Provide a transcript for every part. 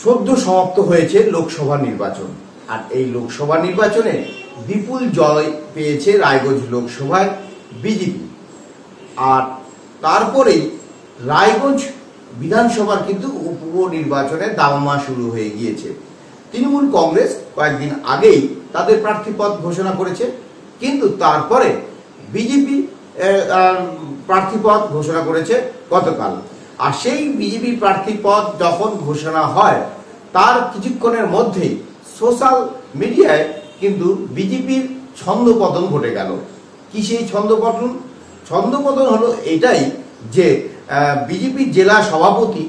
সদ্য সমাপ্ত হয়েছে লোকসভা নির্বাচন। আর এই লোকসভা নির্বাচনে বিপুল জয় পেয়েছে রায়গঞ্জ লোকসভায় বিজেপি। আর তারপরেই রায়গঞ্জ বিধানসভার কিন্তু উপনির্বাচনের দামামা শুরু হয়ে গিয়েছে। তৃণমূল কংগ্রেস কয়েকদিন আগেই তাদের প্রার্থীপদ ঘোষণা করেছে, কিন্তু তারপরে বিজেপি প্রার্থীপদ ঘোষণা করেছে গতকাল। আর সেই বিজেপি প্রার্থীপদ যখন ঘোষণা হয় তার কিছুক্ষণের মধ্যেই সোশ্যাল মিডিয়ায় কিন্তু বিজেপির ছন্দপতন ঘটে গেল। কি সেই ছন্দপতন? ছন্দপতন হলো এটাই যে বিজেপির জেলা সভাপতি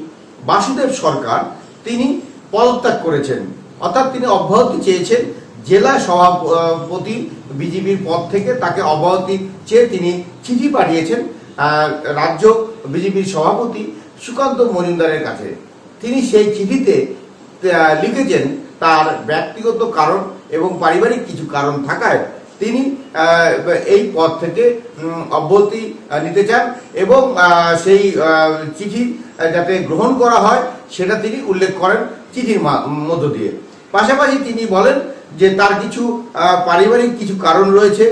বাসুদেব সরকার তিনি পদত্যাগ করেছেন, অর্থাৎ তিনি অব্যাহতি চেয়েছেন। জেলা সভাপতি বিজেপির পদ থেকে তাকে অব্যাহতি চেয়ে তিনি চিঠি পাঠিয়েছেন রাজ্য বিজেপির সভাপতি সুকান্ত মজুমদারের কাছে। তিনি সেই চিঠিতে লিখেছেন তার ব্যক্তিগত কারণ এবং পারিবারিক কিছু কারণ থাকায় তিনি এই পদ থেকে অব্যাহতি নিতে চান এবং সেই চিঠি যাতে গ্রহণ করা হয় সেটা তিনি উল্লেখ করেন চিঠির মধ্য দিয়ে। পাশাপাশি তিনি বলেন যে তার কিছু পারিবারিক কিছু কারণ রয়েছে,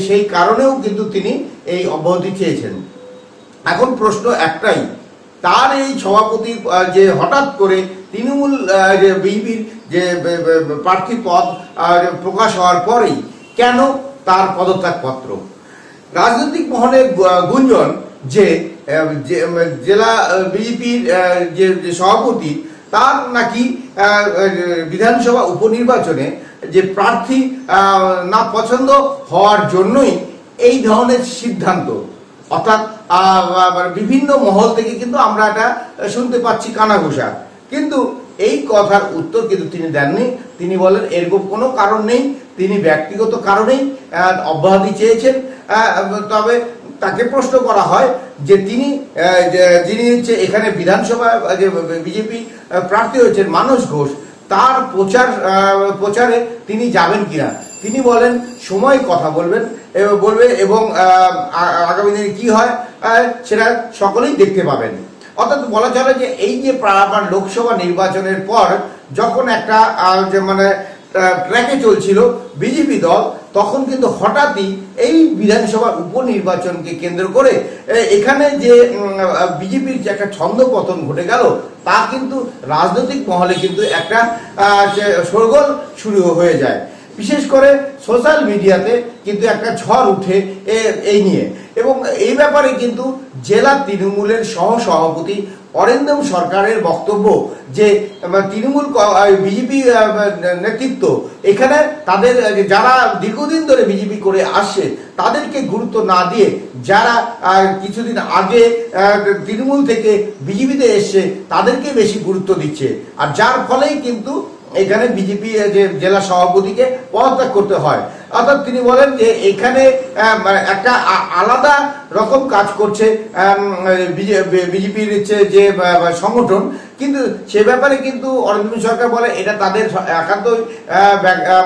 সেই কারণেও কিন্তু তিনি এই অব্যাহতি চেয়েছেন। এখন প্রশ্ন একটাই, তার এই সভাপতি যে হঠাৎ করে তৃণমূল বিজেপির যে প্রার্থী পদ প্রকাশ হওয়ার পরেই কেন তার পদত্যাগপত্র? রাজনৈতিক মহলে গুঞ্জন যে জেলা বিজেপির যে সভাপতি তার নাকি বিধানসভা উপনির্বাচনে যে প্রার্থী না পছন্দ হওয়ার জন্যই এই ধরনের সিদ্ধান্ত। অর্থাৎ বিভিন্ন মহল থেকে কিন্তু আমরা এটা শুনতে পাচ্ছি কানাঘুষা, কিন্তু এই কথার উত্তর কিন্তু তিনি দেননি। তিনি বলেন এরকম কোনো কারণ নেই, তিনি ব্যক্তিগত কারণেই অব্যাহতি চেয়েছেন। তবে তাকে প্রশ্ন করা হয় যে তিনি যিনি হচ্ছে এখানে বিধানসভা যে বিজেপি প্রার্থী হয়েছেন মানস ঘোষ, তার প্রচারে তিনি যাবেন কিনা। তিনি বলেন সময় কথা বলবে এবং আগামী দিনে কি হয় সেটা সকলেই দেখতে পাবেন। অর্থাৎ বলা চলে যে এই যে লোকসভা নির্বাচনের পর যখন একটা মানে ট্র্যাকে চলছিল বিজেপি দল, তখন কিন্তু হঠাৎই এই বিধানসভা উপনির্বাচনকে কেন্দ্র করে এখানে যে বিজেপির যে একটা ছন্দপতন ঘটে গেল তা কিন্তু রাজনৈতিক মহলে কিন্তু একটা শোরগোল শুরু হয়ে যায়। বিশেষ করে সোশ্যাল মিডিয়াতে কিন্তু একটা ঝড় উঠে এই নিয়ে, এবং এই ব্যাপারে কিন্তু জেলা তৃণমূলের সহসভাপতি অরিন্দম সরকারের বক্তব্য যে তৃণমূল বিজেপি নেতৃত্ব এখানে তাদের যারা দীর্ঘদিন ধরে বিজেপি করে আসছে তাদেরকে গুরুত্ব না দিয়ে যারা কিছুদিন আগে তৃণমূল থেকে বিজেপিতে এসছে তাদেরকে বেশি গুরুত্ব দিচ্ছে, আর যার ফলেই কিন্তু এখানে বিজেপি যে জেলা সভাপতিকে পদত্যাগ করতে হয়। অর্থাৎ তিনি বলেন যে এখানে একটা আলাদা রকম কাজ করছে বিজেপির যে সংগঠন, কিন্তু সে ব্যাপারে কিন্তু অরিন্দম সরকার বলে এটা তাদের একান্তই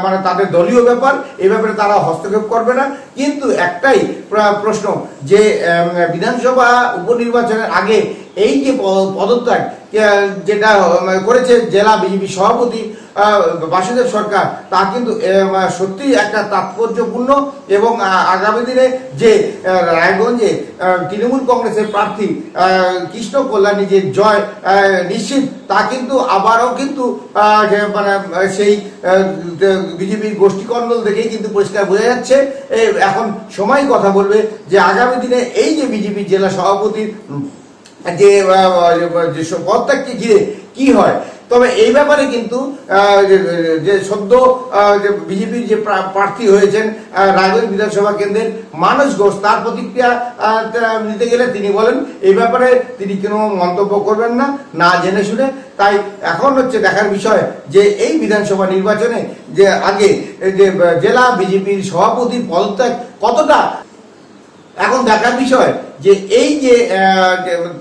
মানে তাদের দলীয় ব্যাপার, এই ব্যাপারে তারা হস্তক্ষেপ করবে না। কিন্তু একটাই প্রশ্ন যে বিধানসভা উপনির্বাচনের আগে এই যে পদত্যাগ যেটা করেছে জেলা বিজেপি সভাপতি বাসুদেব সরকার, তা কিন্তু সত্যি একটা তাৎপর্যপূর্ণ এবং আগামী দিনে যে রায়গঞ্জে তৃণমূল কংগ্রেসের প্রার্থী কৃষ্ণ কল্যাণী যে জয় নিশ্চিত, তা কিন্তু আবারও কিন্তু মানে সেই বিজেপির গোষ্ঠীকন্দল দেখেই কিন্তু পরিষ্কার বোঝা যাচ্ছে। এখন সময় কথা বলবে যে আগামী দিনে এই যে বিজেপির জেলা সভাপতির যে পদত্যাগকে ঘিরে কি হয়। তবে এই ব্যাপারে কিন্তু যে সদ্য বিজেপির যে প্রার্থী হয়েছেন রায়গঞ্জ বিধানসভা কেন্দ্রের মানস ঘোষ, তার প্রতিক্রিয়া নিতে গেলে তিনি বলেন এই ব্যাপারে তিনি কোনো মন্তব্য করবেন না জেনে শুনে। তাই এখন হচ্ছে দেখার বিষয় যে এই বিধানসভা নির্বাচনে যে আগে যে জেলা বিজেপির সভাপতির পদত্যাগ কতটা, এখন দেখার বিষয় যে এই যে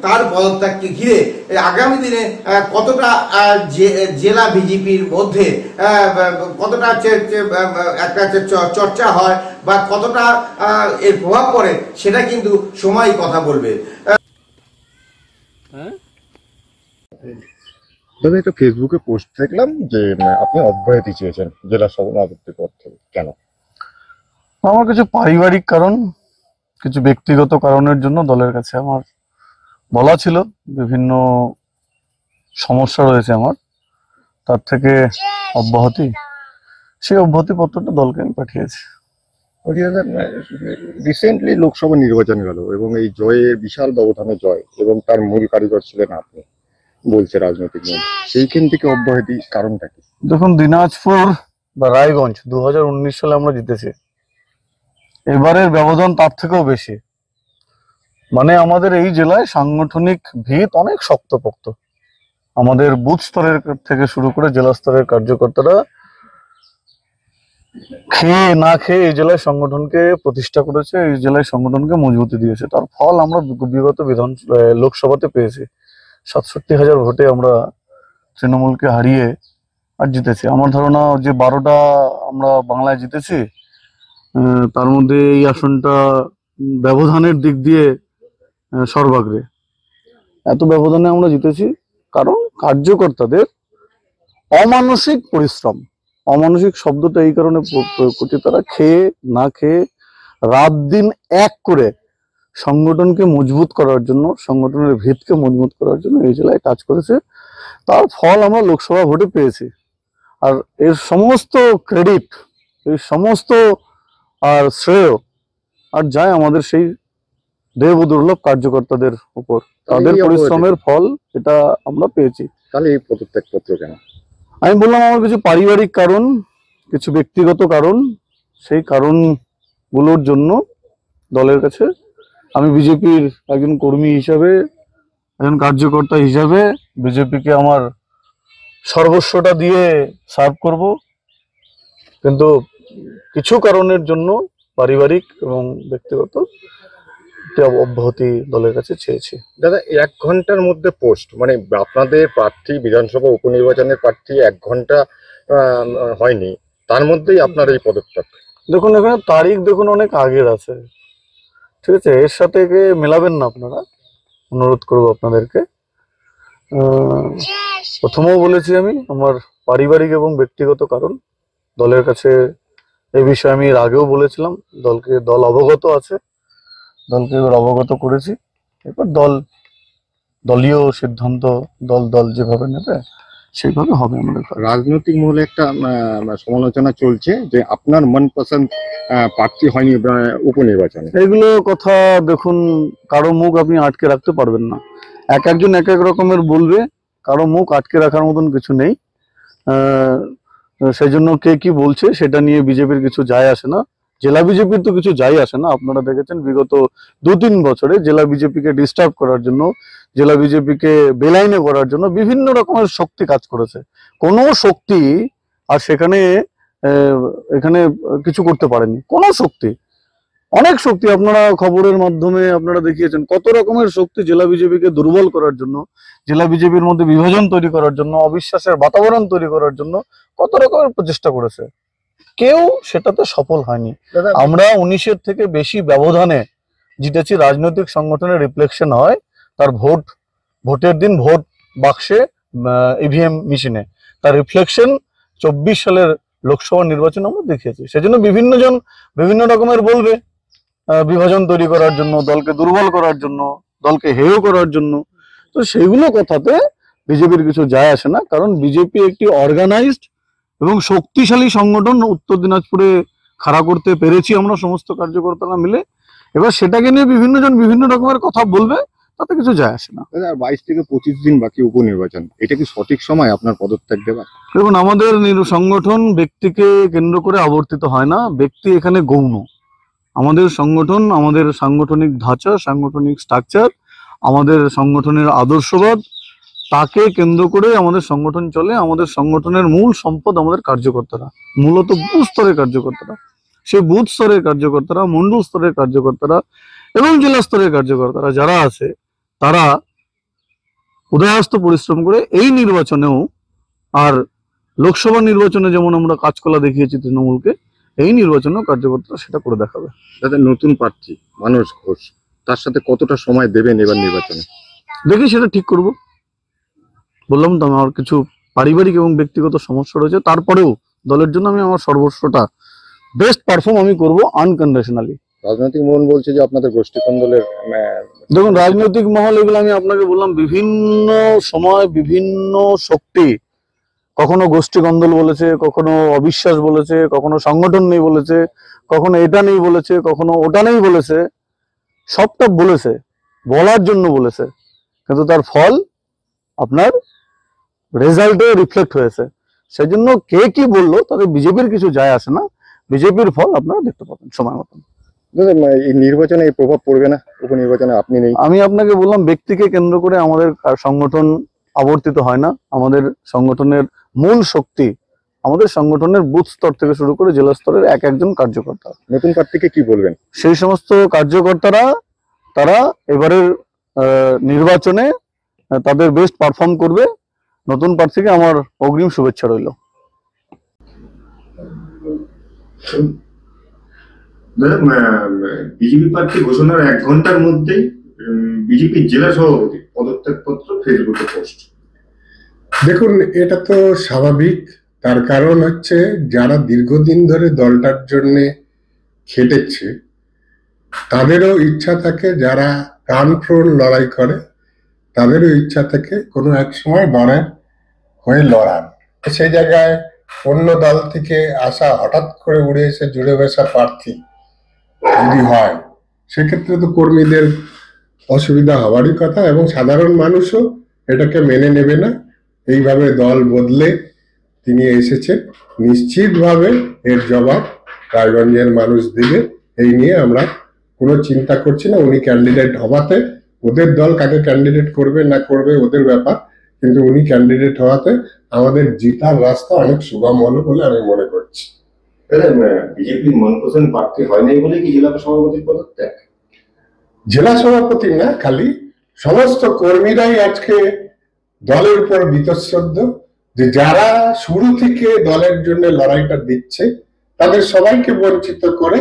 তার পদত্যাগকে ঘিরে আগামী দিনে কতটা জেলা বিজেপির মধ্যে কতটা একটা চর্চা হয় বা কতটা এর প্রভাব পড়ে সেটা কিন্তু সময় কথা বলবে। তবে একটা ফেসবুকে পোস্ট দেখলাম যে আপনি অব্যাহতি চেয়েছেন জেলা সভাপতি পদ থেকে, কেন? আমার কিছু পারিবারিক কারণ, কিছু ব্যক্তিগত কারণের জন্য দলের কাছে আমার বলা ছিল। বিভিন্ন সমস্যা রয়েছে আমার, তার থেকে অব্যাহতি, সেই অব্যাহতি পত্রটা দলকে আমি পাঠিয়েছি। রিসেন্টলি লোকসভা নির্বাচন গেল এবং এই জয়ের বিশাল ব্যবধানে জয়, এবং তার মূল কারিগর ছিলেন আপনি বলছে রাজনৈতিক মহল। সেইখান থেকে অব্যাহতি কারণটা কি? দেখুন, দিনাজপুর বা রায়গঞ্জ 2019 সালে আমরা জিতেছি, এবারের ব্যবধান তার থেকেও বেশি। মানে আমাদের এই জেলায় সাংগঠনিক ভিত অনেক শক্তপোক্ত। আমাদের বুথ স্তরের থেকে শুরু করে জেলা স্তরের কার্যকর্তারা খেয়ে না খেয়ে এই জেলায় সংগঠনকে প্রতিষ্ঠা করেছে, এই জেলায় সংগঠনকে মজবুতি দিয়েছে। তার ফল আমরা বিগত লোকসভাতে পেয়েছি। 67,000 ভোটে আমরা তৃণমূলকে হারিয়ে আর জিতেছি। আমার ধারণা যে 12টা আমরা বাংলায় জিতেছি, তার মধ্যে এই আসনটা ব্যবধানের দিক দিয়ে সর্বাগ্রে। এত ব্যবধানে আমরা জিতেছি কারণ কার্যকর্তাদের অমানসিক পরিশ্রম। অমানসিক শব্দটা এই কারণে প্রয়োগ করছি, তারা খেয়ে না খেয়ে রাত দিন এক করে সংগঠনকে মজবুত করার জন্য, সংগঠনের ভিতকে মজবুত করার জন্য এই জেলায় কাজ করেছে। তার ফল আমরা লোকসভা ভোটে পেয়েছি। আর এর সমস্ত ক্রেডিট, এই সমস্ত আর শ্রেয় আর যায় আমাদের সেই দেব দুর্লভ কার্যকর্তাদের উপর। তাদের পরিশ্রমের ফল এটা আমরা পেয়েছি। তাহলে এই পদত্যাগ পত্র কেন? আমি বললাম আমার কিছু পারিবারিক কারণ, কিছু ব্যক্তিগত কারণ। সেই কারণগুলোর জন্য দলের কাছে আমি বিজেপির একজন কর্মী হিসাবে, একজন কার্যকর্তা হিসাবে বিজেপিকে আমার সর্বস্বটা দিয়ে সার্ভ করব, কিন্তু কিছু কারণের জন্য পারিবারিক এবং ব্যক্তিগত অব্যাহতি দলের কাছে চেয়েছি। দাদা, 1 ঘন্টার মধ্যে পোস্ট, মানে আপনাদের প্রার্থী বিধানসভা উপনির্বাচনের প্রার্থী 1 ঘন্টা হয়নি, তার মধ্যেই আপনার এই পদত্যাগ। দেখুন, এখানে তারিখ দেখুন অনেক আগের আছে, ঠিক আছে? এর সাথে মেলাবেন না আপনারা, অনুরোধ করবো আপনাদেরকে। প্রথমেও বলেছি আমি আমার পারিবারিক এবং ব্যক্তিগত কারণ। দলের কাছে এই বিষয়ে আমি এর আগেও বলেছিলাম, দল অবগত আছে, দলকে এবার অবগত করেছি। এরপর দলীয় সিদ্ধান্ত দল যেভাবে নেবে সেইভাবে হবে আমাদের কাজ। রাজনৈতিক মহলে একটা সমালোচনা চলছে যে আপনার মনপসন্দ প্রার্থী হয়নি উপনির্বাচনে। এগুলো কথা দেখুন, কারো মুখ আপনি আটকে রাখতে পারবেন না। একজন এক এক রকমের বলবে, কারো মুখ আটকে রাখার মতন কিছু নেই। সেই জন্য কে কি বলছে সেটা নিয়ে বিজেপির কিছু যায় আসে না। জেলা বিজেপির তো কিছু যায় আসে না। আপনারা দেখেছেন বিগত 2-3 বছরে জেলা বিজেপিকে ডিস্টার্ব করার জন্য, জেলা বিজেপিকে বেলাইনে করার জন্য বিভিন্ন রকমের শক্তি কাজ করেছে। কোনো শক্তি আর এখানে কিছু করতে পারেনি। কোনো শক্তি, অনেক শক্তি আপনারা খবরের মাধ্যমে আপনারা দেখিয়েছেন, কত রকমের শক্তি জেলা বিজেপিকে দুর্বল করার জন্য, জেলা বিজেপির মধ্যে বিভাজন তৈরি করার জন্য, অবিশ্বাসের বাতাবরণ তৈরি করার জন্য কত রকমের প্রচেষ্টা করেছে। কেউ সেটাতে সফল হয়নি। আমরা 19-এর থেকে বেশি ব্যবধানে জিতেছি। রাজনৈতিক সংগঠনের রিফ্লেকশন হয় তার ভোটের দিন ভোট বাক্সে, ইভিএম মেশিনে, তার রিফ্লেকশন 24 সালের লোকসভা নির্বাচন আমরা দেখিয়েছি। সেজন্য বিভিন্ন জন বিভিন্ন রকমের বলবে, বিভাজন তৈরি করার জন্য, দলকে দুর্বল করার জন্য, দলকে হেয় করার জন্য। তো সেইগুলো কথাতে বিজেপির কিছু যায় আসে না, কারণ বিজেপি একটি অর্গানাইজড এবং শক্তিশালী সংগঠন উত্তর দিনাজপুরে খাড়া করতে পেরেছি আমরা সমস্ত কার্যকর্তারা মিলে। এবার সেটাকে নিয়ে বিভিন্ন জন বিভিন্ন রকমের কথা বলবে, তাতে কিছু যায় আসে না। 22 থেকে 25 দিন বাকি উপনির্বাচন, এটা কি সঠিক সময় আপনার পদত্যাগ দেওয়ার? দেখুন, আমাদের সংগঠন ব্যক্তিকে কেন্দ্র করে আবর্তিত হয় না, ব্যক্তি এখানে গৌণ। আমাদের সংগঠন, আমাদের সাংগঠনিক ধাঁচা, সাংগঠনিক স্ট্রাকচার, আমাদের সংগঠনের আদর্শবাদ, তাকে কেন্দ্র করে আমাদের সংগঠন চলে। আমাদের সংগঠনের মূল সম্পদ আমাদের কার্যকর্তারা, মূলত বুথ স্তরের কার্যকর্তারা। সেই বুথ স্তরের কার্যকর্তারা, মন্ডল স্তরের কার্যকর্তারা এবং জেলা স্তরের কার্যকর্তারা যারা আছে, তারা উদয়াস্ত পরিশ্রম করে এই নির্বাচনেও, আর লোকসভা নির্বাচনে যেমন আমরা কাজকলা দেখিয়েছি তৃণমূলকে, এই নির্বাচনেও কার্যকর্তারা সেটা করে দেখাবে। তাদের নতুন প্রার্থী মানস ঘোষ, তার সাথে কতটা সময় দেবেন এবার নির্বাচনে? দেখি সেটা ঠিক করব, বললাম তো আমার কিছু পারিবারিক এবং ব্যক্তিগত সমস্যা রয়েছে, তারপরেও দলের জন্য আমি আমার সর্বস্বটা বেস্ট পারফর্ম আমি করব আনকন্ডিশনালি। রাজনৈতিক মহল বলছে যে আপনাদের গোষ্ঠী কোন্দলের দেখুন, রাজনৈতিক মহল এগুলো আমি আপনাকে বললাম, বিভিন্ন সময় বিভিন্ন শক্তি কখনো গোষ্ঠী কন্দল বলেছে, কখনো অবিশ্বাস বলেছে, কখনো সংগঠন নেই বলেছে, কখনো এটা নেই বলেছে, কখনো ওটা নেই বলেছে। সবটা বলেছে, বলার জন্য বলেছে, কিন্তু তার ফল আপনার রেজাল্টে রিফ্লেক্ট হয়েছে। সেই জন্য কে কি বললো তাতে বিজেপির কিছু যায় আসে না, বিজেপির ফল আপনারা দেখতে পাবেন সময় মতন। এই নির্বাচনে এই প্রভাব পড়বে না? উপনির্বাচনে আপনি নেই। আমি আপনাকে বললাম, ব্যক্তিকে কেন্দ্র করে আমাদের সংগঠন আবর্তিত হয় না। আমাদের সংগঠনের মূল শক্তি আমাদের সংগঠনের বুথ স্তর থেকে শুরু করে জেলা স্তরের এক একজন কার্যকর্তা। নতুন প্রার্থীকে কি বলবেন? সেই সমস্ত কার্যকর্তারা তারা এবারের নির্বাচনে তাদের বেস্ট পারফর্ম করবে। নতুন প্রার্থীকে আমার অগ্রিম শুভেচ্ছা রইল। বিজেপি প্রার্থী ঘোষণার 1 ঘন্টার মধ্যেই বিজেপির জেলা সভাপতি পদত্যাগপত্র ফেসবুকে পোস্ট। দেখুন, এটা তো স্বাভাবিক। তার কারণ হচ্ছে যারা দীর্ঘদিন ধরে দলটার জন্য খেটেছে তাদেরও ইচ্ছা থাকে, যারা প্রাণপ্রাণ লড়াই করে তাদেরও ইচ্ছা থাকে কোনো এক সময় দলের হয়ে লড়ার। সেই জায়গায় অন্য দল থেকে আসা, হঠাৎ করে উড়ে এসে জুড়ে বসা প্রার্থী যদি হয় সেক্ষেত্রে তো কর্মীদের অসুবিধা হওয়ারই কথা, এবং সাধারণ মানুষও এটাকে মেনে নেবে না। এইভাবে দল বদলে তিনি এসেছেন, নিশ্চিতভাবে এর জবাব রায়গঞ্জের মানুষ দিবে। এই নিয়ে আমরা কোনো চিন্তা করছি না। উনি ক্যান্ডিডেট হওয়াতে, ওদের দল কাকে ক্যান্ডিডেট করবে না করবে ওদের ব্যাপার, কিন্তু উনি ক্যান্ডিডেট হওয়াতে আমাদের জিতার রাস্তা অনেক সুগম হলো বলে আমি মনে করছি। বিজেপির মনপসন্দ প্রার্থী হয় নাই বলে কি জেলা সভাপতির পদত্যাগ? জেলা সভাপতি না, খালি সমস্ত কর্মীরাই আজকে দলের উপর বীতশ্রদ্ধ, যে যারা শুরু থেকে দলের জন্য লড়াইটা দিচ্ছে তাদের সবাইকে বঞ্চিত করে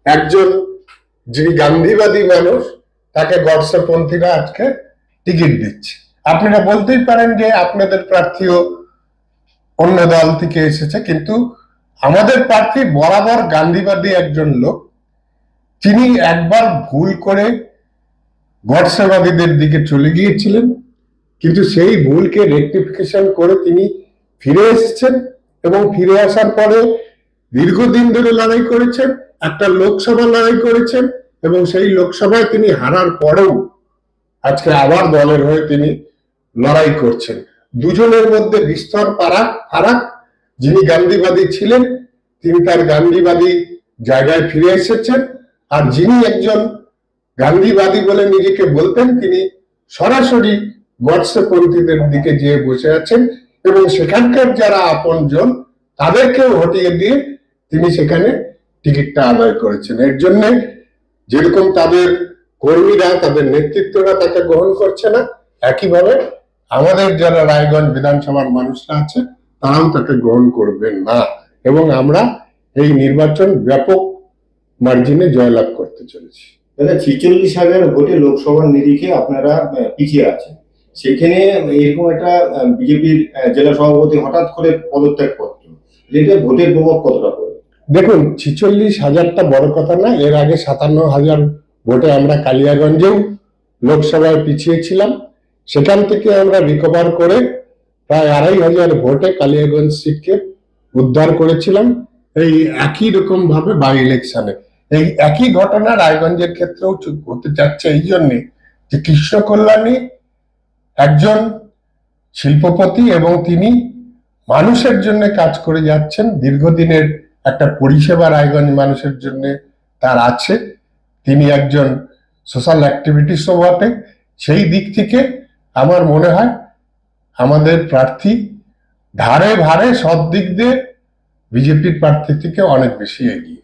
একজন যিনি গান্ধীবাদী মানুষ তাকে গডসেপন্থীরা আজকে টিকিট দিচ্ছে। আপনারা বলতেই পারেন যে আপনাদের প্রার্থীও অন্য দল থেকে এসেছে, কিন্তু আমাদের প্রার্থী বরাবর গান্ধীবাদী একজন লোক। তিনি একবার ভুল করে গডসেবাদীদের দিকে চলে গিয়েছিলেন, কিন্তু সেই ভুলকে রেকটিফিকেশন করে তিনি ফিরে এসেছেন, এবং ফিরে আসার পরে দীর্ঘদিন ধরে লড়াই করেছেন, একটা লোকসভা লড়াই করেছেন, এবং সেই লোকসভায় তিনি হারার পরেও আজকে আবার দলের হয়ে তিনি লড়াই করছেন। দুজনের মধ্যে বিস্তর ফারাক। যিনি গান্ধীবাদী ছিলেন তিনি তার গান্ধীবাদী জায়গায় ফিরে এসেছেন, আর যিনি একজন গান্ধীবাদী বলে নিজেকে বলতেন তিনি সরাসরি গডসেপন্থীদের দিকে যেয়ে বসে আছেন, এবং সেখানকার যারা আপনজন তাদেরকেও হটিয়ে দিয়ে তিনি সেখানে টিকিটটা আদায় করেছেন। এর জন্য যেরকম তাদের কর্মীরা, তাদের নেতৃত্বরা তাকে গ্রহণ করছে না, একইভাবে আমাদের যারা রায়গঞ্জ বিধানসভার মানুষরা আছে তারাও তাকে গ্রহণ করবেন না, এবং আমরা এই নির্বাচন ব্যাপক মার্জিনে জয়লাভ করতে চলেছি। 46,000 ভোটে লোকসভার নিরিখে আপনারা পিছিয়ে আছেন, সেখানে এরকম একটা বিজেপির জেলা সভাপতি হঠাৎ করে পদত্যাগ পত্র, এটা ভোটের প্রভাব কতটা পড়ে? দেখুন, 46,000টা বড় কথা না। এর আগে 57,000 ভোটে আমরা কালিয়াগঞ্জেও লোকসভায় পিছিয়ে ছিলাম, সেখান থেকে আমরা রিকভার করে প্রায় 2,500 ভোটে কালিয়াগঞ্জ সিটকে উদ্ধার করেছিলাম। এই একই রকম ভাবে বাই ইলেকশনে এই একই ঘটনা রায়গঞ্জের ক্ষেত্রেও হতে যাচ্ছে, এই জন্যে যে কৃষ্ণ কল্যাণী একজন শিল্পপতি এবং তিনি মানুষের জন্য কাজ করে যাচ্ছেন। দীর্ঘদিনের একটা পরিষেবা রায়গঞ্জ মানুষের জন্য তার আছে। তিনি একজন সোশ্যাল অ্যাক্টিভিটিসও বটে। সেই দিক থেকে আমার মনে হয় আমাদের প্রার্থী ধারে ভারে সব দিক দিয়ে বিজেপির প্রার্থী থেকে অনেক বেশি এগিয়ে।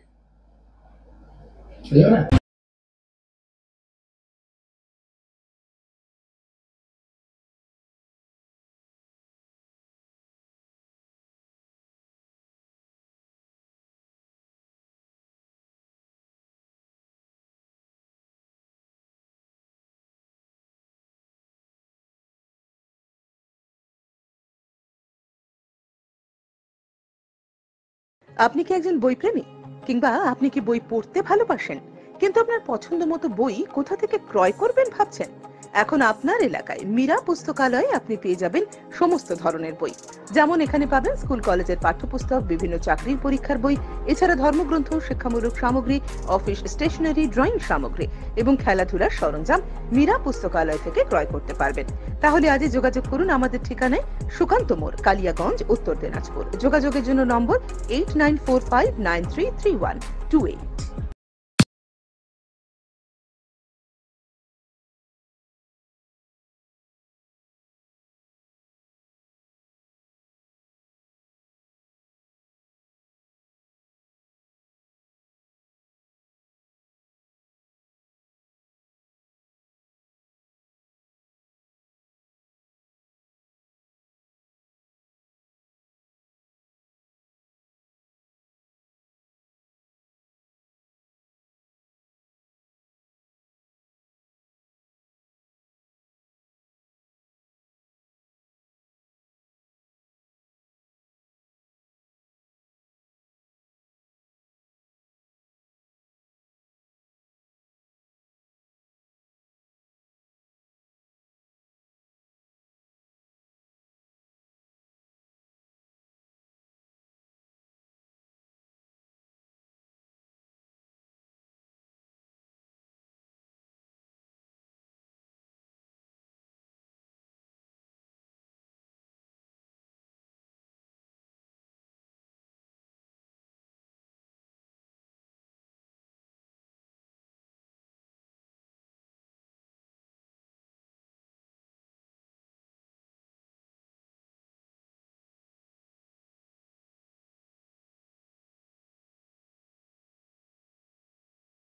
আপনি কি একজন বই প্রেমী, কিংবা আপনি কি বই পড়তে ভালোবাসেন কিন্তু আপনার পছন্দ মতো বই কোথা থেকে ক্রয় করবেন ভাবছেন? এখন আপনার এলাকায় মীরা পুস্তকালয়ে আপনি পেয়ে যাবেন সমস্ত ধরনের বই। যেমন এখানে পাবেন স্কুল কলেজের পাঠ্যপুস্তক, বিভিন্ন চাকরির পরীক্ষার বই, এছাড়া ধর্মগ্রন্থ, শিক্ষামূলক সামগ্রী, অফিস স্টেশনারি, ড্রয়িং সামগ্রী এবং খেলাধুলার সরঞ্জাম মীরা পুস্তকালয় থেকে ক্রয় করতে পারবেন। তাহলে আজই যোগাযোগ করুন আমাদের ঠিকানায়, সুকান্ত মোড়, কালিয়াগঞ্জ, উত্তর দিনাজপুর। যোগাযোগের জন্য নম্বর 8945933128।